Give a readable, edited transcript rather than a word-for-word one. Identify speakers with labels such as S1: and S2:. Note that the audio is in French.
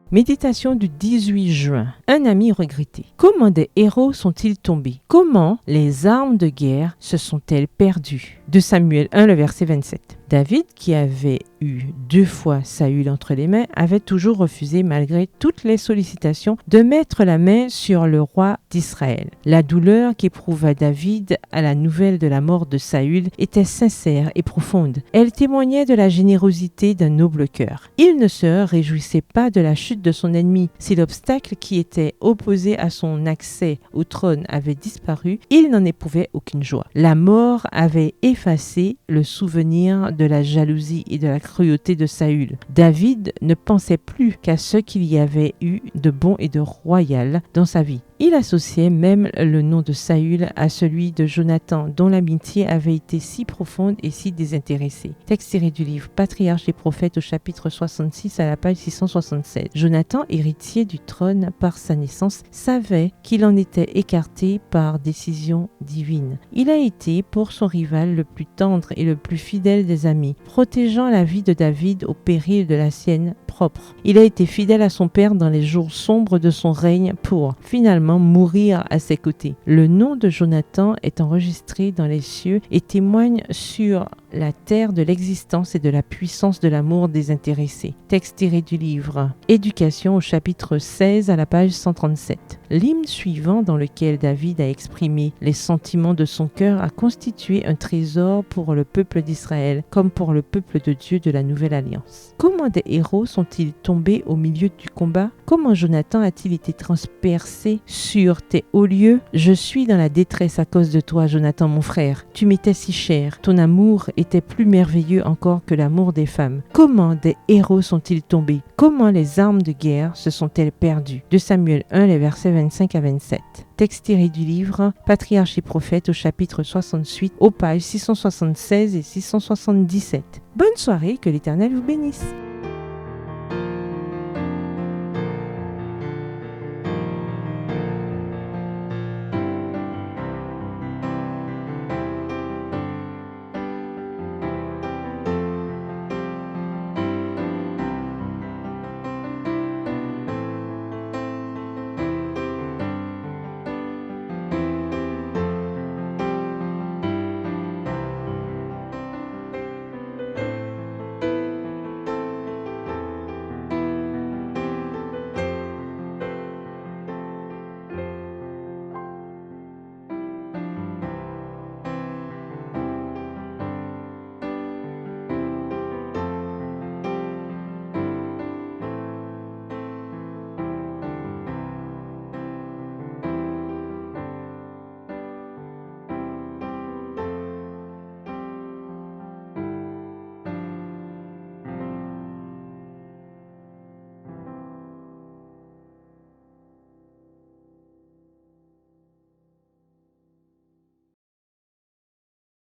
S1: Méditation du 18 juin. Un ami regretté. Comment des héros sont-ils tombés? Comment les armes de guerre se sont-elles perdues? De Samuel 1, le verset 27. David, qui avait eu 2 fois Saül entre les mains, avait toujours refusé, malgré toutes les sollicitations, de mettre la main sur le roi d'Israël. La douleur qu'éprouva David à la nouvelle de la mort de Saül était sincère et profonde. Elle témoignait de la générosité d'un noble cœur. Il ne se réjouissait pas de la chute de son ennemi. Si l'obstacle qui était opposé à son accès au trône avait disparu, il n'en éprouvait aucune joie. La mort avait effacé le souvenir de la jalousie et de la cruauté de Saül. David ne pensait plus qu'à ce qu'il y avait eu de bon et de royal dans sa vie. Il associait même le nom de Saül à celui de Jonathan, dont l'amitié avait été si profonde et si désintéressée. Texte tiré du livre Patriarches des prophètes au chapitre 66 à la page 676. Jonathan, héritier du trône par sa naissance, savait qu'il en était écarté par décision divine. Il a été pour son rival le plus tendre et le plus fidèle des amis, protégeant la vie de David au péril de la sienne propre. Il a été fidèle à son père dans les jours sombres de son règne pour, finalement, mourir à ses côtés. Le nom de Jonathan est enregistré dans les cieux et témoigne sur la terre de l'existence et de la puissance de l'amour désintéressé. Texte tiré du livre Éducation au chapitre 16 à la page 137. L'hymne suivant, dans lequel David a exprimé les sentiments de son cœur, a constitué un trésor pour le peuple d'Israël comme pour le peuple de Dieu de la Nouvelle Alliance. Comment des héros sont-ils tombés au milieu du combat? Comment Jonathan a-t-il été transpercé sur tes hauts lieux? Je suis dans la détresse à cause de toi, Jonathan, mon frère. Tu m'étais si cher. Ton amour était plus merveilleux encore que l'amour des femmes. Comment des héros sont-ils tombés? Comment les armes de guerre se sont-elles perdues? De Samuel 1, les versets 25 à 27. Texte tiré du livre Patriarches et prophètes au chapitre 68, aux pages 676 et 677. Bonne soirée, que l'Éternel vous bénisse.